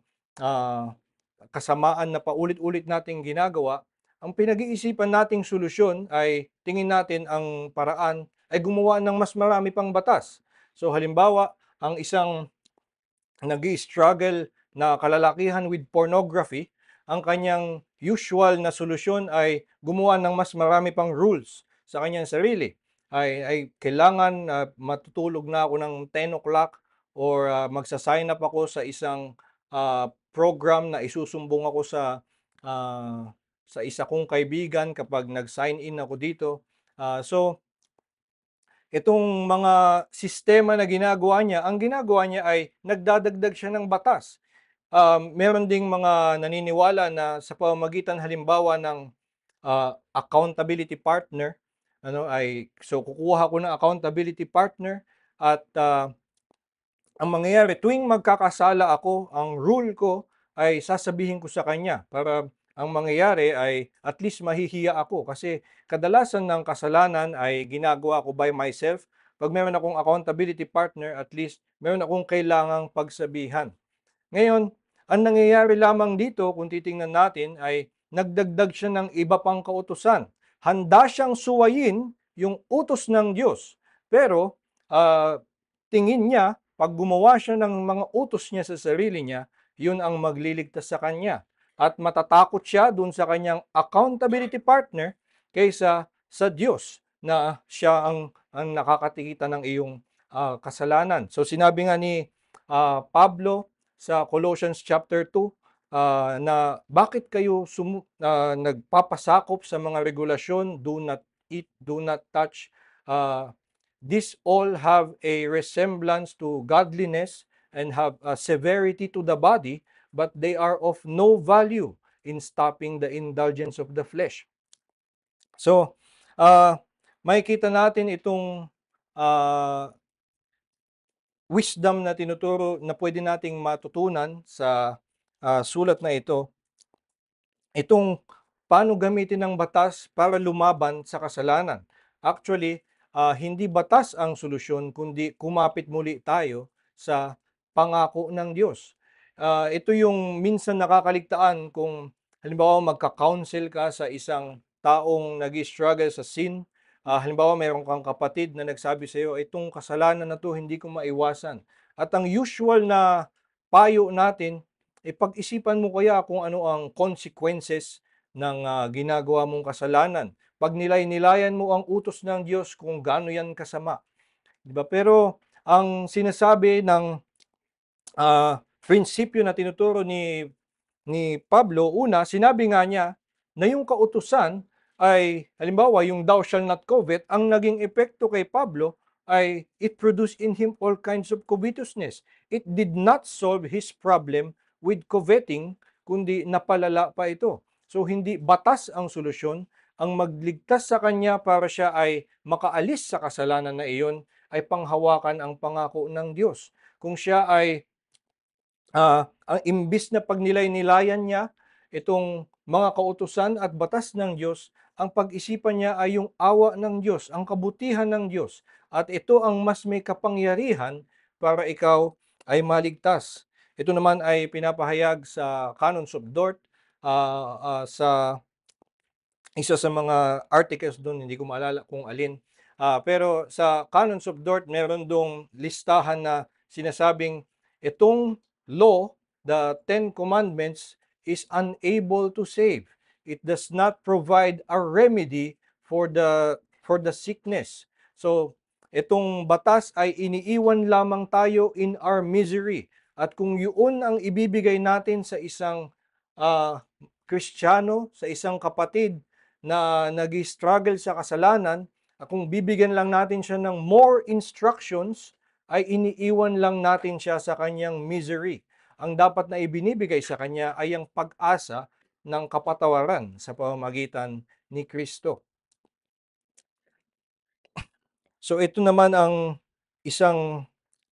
kasamaan na paulit-ulit nating ginagawa, ang pinag-iisipan nating solusyon ay tingin natin ang paraan ay gumawa ng mas marami pang batas. So halimbawa, ang isang nag-i-struggle na kalalakihan with pornography, ang kanyang usual na solusyon ay gumawa ng mas marami pang rules sa kanyang sarili. Ay kailangan matutulog na ako ng 10 o'clock or magsa-sign up ako sa isang program na isusumbong ako sa isa kong kaibigan kapag nag-sign in ako dito. So, itong mga sistema na ginagawa niya, ang ginagawa niya ay nagdadagdag siya ng batas. Meron ding mga naniniwala na sa pamamagitan halimbawa ng accountability partner, so kukuha ko ng accountability partner at ang mangyayari tuwing magkakasala ako, ang rule ko ay sasabihin ko sa kanya para ang mangyayari ay at least mahihiya ako kasi kadalasan ng kasalanan ay ginagawa ko by myself. Pag meron akong accountability partner, at least meron akong kailangang pagsabihan. Ngayon, ang nangyayari lamang dito kung titingnan natin ay nagdagdag siya ng iba pang kautusan. Handa siyang suwayin yung utos ng Diyos. Pero tingin niya, pag gumawa siya ng mga utos niya sa sarili niya, yun ang magliligtas sa kanya. At matatakot siya dun sa kanyang accountability partner kaysa sa Diyos na siya ang nakakatikita ng iyong kasalanan. So sinabi nga ni Pablo sa Colossians chapter 2 na bakit kayo nagpapasakop sa mga regulasyon, do not eat, do not touch, these all have a resemblance to godliness and have a severity to the body, but they are of no value in stopping the indulgence of the flesh. So, makikita natin itong wisdom na tinuturo na pwede nating matutunan sa sulat na ito. Itong paano gamitin ng batas para lumaban sa kasalanan. Actually, hindi batas ang solusyon kundi kumapit muli tayo sa pangako ng Diyos. Ito yung minsan nakakaligtaan kung halimbawa magka-counsel ka sa isang taong nag-struggle sa sin. Halimbawa mayroon kang kapatid na nagsabi sa iyo, itong kasalanan na to hindi ko maiwasan. At ang usual na payo natin, pag-isipan mo kaya kung ano ang consequences ng ginagawa mong kasalanan. Pag nilay-nilayan mo ang utos ng Diyos kung gaano yan kasama. Diba? Pero ang sinasabi ng prinsipyo na tinuturo ni Pablo, una, sinabi nga niya na yung kautusan ay, halimbawa, yung thou shall not covet, ang naging epekto kay Pablo ay it produced in him all kinds of covetousness. It did not solve his problem with coveting, kundi napalala pa ito. So hindi batas ang solusyon, ang magligtas sa kanya para siya ay makaalis sa kasalanan na iyon ay panghawakan ang pangako ng Diyos. Kung siya ay ang imbis na pagnilay-nilayan niya itong mga kautusan at batas ng Diyos, ang pag-isipan niya ay yung awa ng Diyos, ang kabutihan ng Diyos. At ito ang mas may kapangyarihan para ikaw ay maligtas. Ito naman ay pinapahayag sa Canons of Dort, sa isa sa mga articles doon, hindi ko maalala kung alin. Pero sa Canons of Dort, meron dong listahan na sinasabing itong law, the Ten Commandments, is unable to save. It does not provide a remedy for the sickness. So, itong batas ay iniiwan lamang tayo in our misery. At kung yun ang ibibigay natin sa isang Kristiyano, sa isang kapatid na nag-struggle sa kasalanan, kung bibigyan lang natin siya ng more instructions, ay iniiwan lang natin siya sa kanyang misery. Ang dapat na ibinibigay sa kanya ay ang pag-asa ng kapatawaran sa pamamagitan ni Kristo. So ito naman ang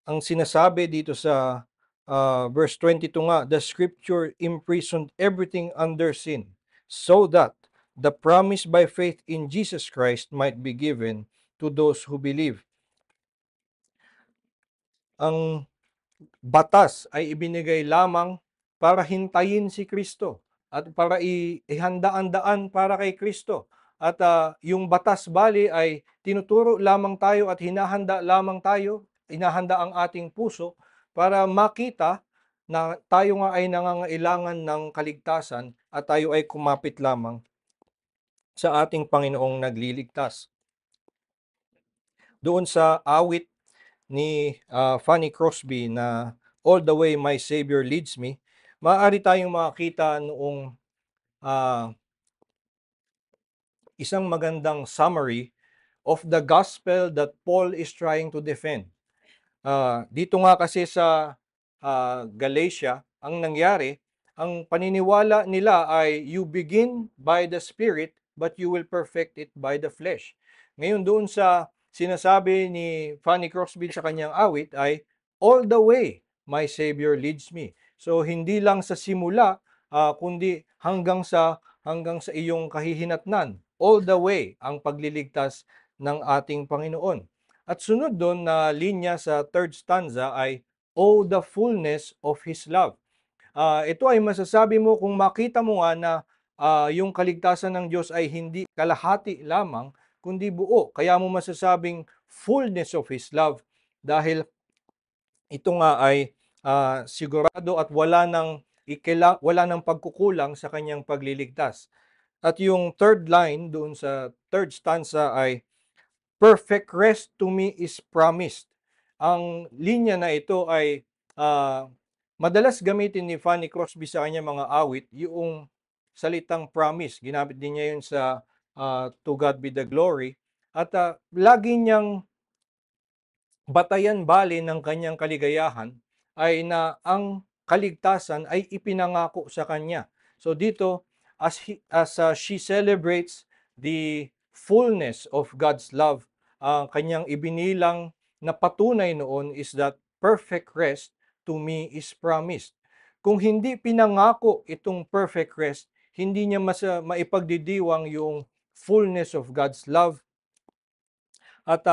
ang sinasabi dito sa verse 22 nga, the scripture imprisoned everything under sin, so that the promise by faith in Jesus Christ might be given to those who believe. Ang batas ay ibinigay lamang para hintayin si Kristo at para ihanda ang daan para kay Kristo. At yung batas bali ay tinuturo lamang tayo at hinahanda lamang tayo, hinahanda ang ating puso para makita na tayo nga ay nangangailangan ng kaligtasan at tayo ay kumapit lamang sa ating Panginoong nagliligtas. Doon sa awit ni Fanny Crosby na All the Way My Savior Leads Me, maaari tayong makakita noong isang magandang summary of the gospel that Paul is trying to defend. Dito nga kasi sa Galatia, ang nangyari, ang paniniwala nila ay you begin by the Spirit, but you will perfect it by the flesh. Ngayon doon sa sinasabi ni Fanny Crosby sa kanyang awit ay, all the way my Savior leads me. So hindi lang sa simula, kundi hanggang sa iyong kahihinatnan. All the way ang pagliligtas ng ating Panginoon. At sunod doon na linya sa third stanza ay, oh, the fullness of His love. Ito ay masasabi mo kung makita mo nga na yung kaligtasan ng Diyos ay hindi kalahati lamang, kundi buo. Kaya mo masasabing fullness of His love dahil ito nga ay sigurado at wala nang pagkukulang sa kanyang pagliligtas. At yung third line doon sa third stanza ay, perfect rest to me is promised. Ang linya na ito ay madalas gamitin ni Fanny Crosby sa kanyang mga awit, yung salitang promise. Ginamit din niya yun sa To God Be the Glory. At lagi niyang batayan bali ng kanyang kaligayahan ay na ang kaligtasan ay ipinangako sa kanya. So dito, as she celebrates the fullness of God's love, ang kanyang ibinilang na patunay noon is that perfect rest to me is promised. Kung hindi pinangako itong perfect rest, hindi niya maipagdidiwang yung fullness of God's love at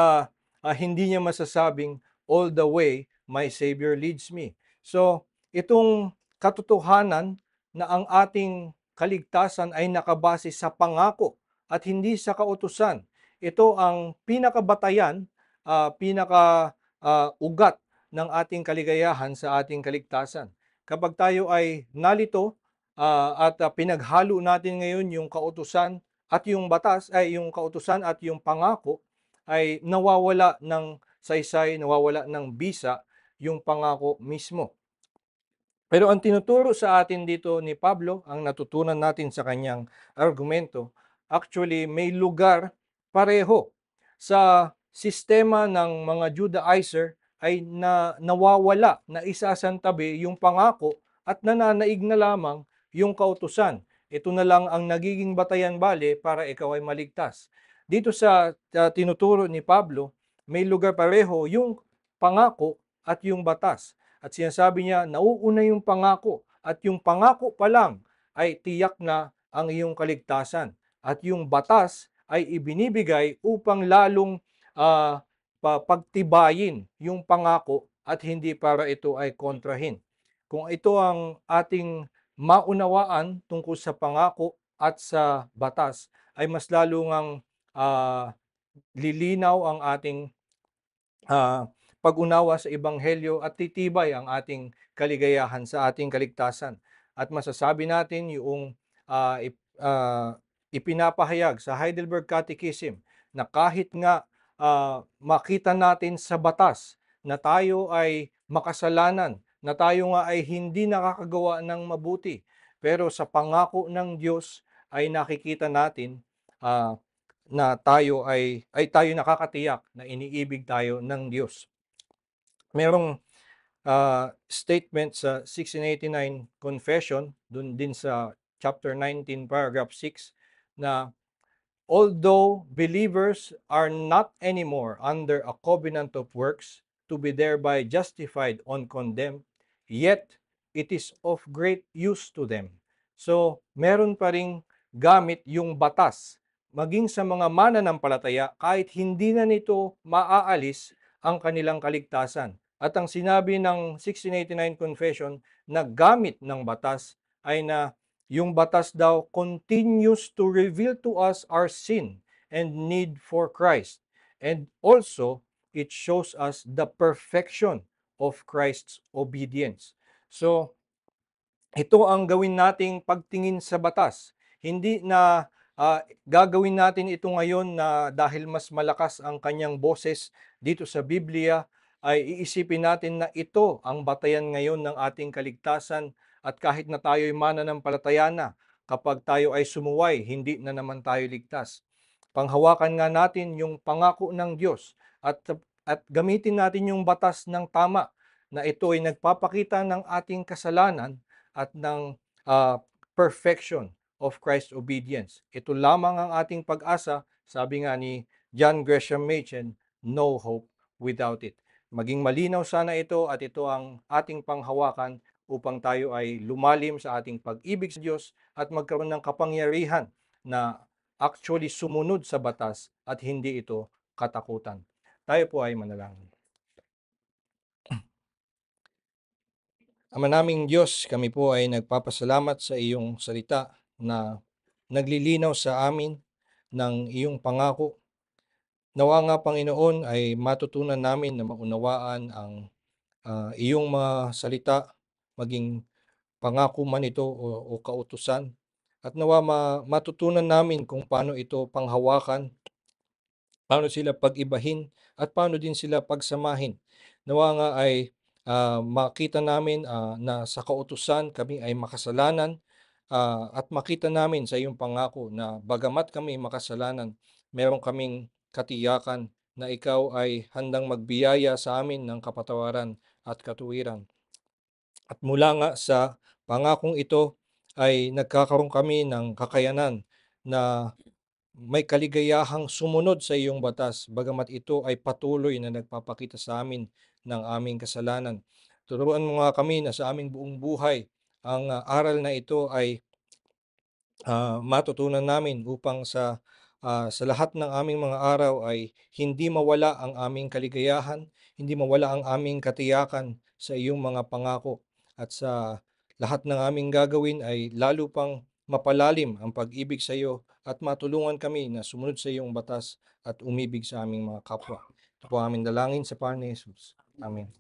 hindi niya masasabing all the way my Savior leads me. So, itong katotohanan na ang ating kaligtasan ay nakabase sa pangako at hindi sa kautusan. Ito ang pinakabatayan, ugat ng ating kaligayahan sa ating kaligtasan. Kapag tayo ay nalito at pinaghalo natin ngayon yung kautusan at yung batas, ay yung kautusan at yung pangako, ay nawawala ng saysay, nawawala ng bisa yung pangako mismo. Pero ang tinuturo sa atin dito ni Pablo, ang natutunan natin sa kanyang argumento, actually may lugar pareho. Sa sistema ng mga Judaizer ay nawawala, na isasantabi yung pangako at nananaig na lamang yung kautusan. Ito na lang ang nagiging batayan bale para ikaw ay maligtas. Dito sa tinuturo ni Pablo, may lugar pareho yung pangako at yung batas. At sinasabi niya, nauuna yung pangako at yung pangako pa lang ay tiyak na ang iyong kaligtasan. At yung batas ay ibinibigay upang lalong pagtibayin yung pangako at hindi para ito ay kontrahin. Kung ito ang ating maunawaan tungkol sa pangako at sa batas, ay mas lalo ngang lilinaw ang ating pag-unawa sa Ebanghelyo at titibay ang ating kaligayahan sa ating kaligtasan. At masasabi natin yung ipinapahayag sa Heidelberg Catechism na kahit nga makita natin sa batas na tayo ay makasalanan, na tayo nga ay hindi nakakagawa ng mabuti, pero sa pangako ng Diyos ay nakikita natin na tayo nakakatiyak na iniibig tayo ng Diyos. Merong statement sa 1689 Confession, dun din sa chapter 19, paragraph 6, na although believers are not anymore under a covenant of works to be thereby justified or condemned, yet it is of great use to them. So, meron pa ring gamit yung batas, maging sa mga mananampalataya, kahit hindi na nito maaalis ang kanilang kaligtasan. At ang sinabi ng 1689 Confession na gamit ng batas ay na yung batas daw continues to reveal to us our sin and need for Christ. And also, it shows us the perfection of Christ's obedience. So, ito ang gawin nating pagtingin sa batas. Hindi na gagawin natin ito ngayon na dahil mas malakas ang kanyang boses dito sa Biblia, ay iisipin natin na ito ang batayan ngayon ng ating kaligtasan, at kahit na tayo'y mananampalataya na, kapag tayo ay sumuway, hindi na naman tayo ligtas. Panghawakan nga natin yung pangako ng Diyos, at gamitin natin yung batas ng tama, na ito ay nagpapakita ng ating kasalanan at ng perfection of Christ's obedience. Ito lamang ang ating pag-asa, sabi nga ni John Gresham Machen, no hope without it. Maging malinaw sana ito, at ito ang ating panghawakan upang tayo ay lumalim sa ating pag-ibig sa Diyos at magkaroon ng kapangyarihan na actually sumunod sa batas at hindi ito katakutan. Tayo po ay manalangin. Ama naming Diyos, kami po ay nagpapasalamat sa iyong salita na naglilinaw sa amin ng iyong pangako. Nawa nga, Panginoon, ay matutunan namin na maunawaan ang iyong mga salita, maging pangako man ito o kautusan. At nawa matutunan namin kung paano ito panghawakan, paano sila pag-ibahin, at paano din sila pagsamahin. Nawa nga ay makita namin na sa kautusan kami ay makasalanan, at makita namin sa iyong pangako na bagamat kami makasalanan, meron kaming katiyakan na ikaw ay handang magbiyaya sa amin ng kapatawaran at katuwiran. At mula nga sa pangakong ito ay nagkakaroon kami ng kakayanan na may kaligayahang sumunod sa iyong batas, bagamat ito ay patuloy na nagpapakita sa amin ng aming kasalanan. Turuan mo nga kami na sa aming buong buhay, ang aral na ito ay matutunan namin upang sa lahat ng aming mga araw ay hindi mawala ang aming kaligayahan, hindi mawala ang aming katiyakan sa iyong mga pangako, at sa lahat ng aming gagawin ay lalo pang mapalalim ang pag-ibig sa iyo, at matulungan kami na sumunod sa iyong batas at umibig sa aming mga kapwa. Ito po aming dalangin sa pangalan ni Jesus. Amen.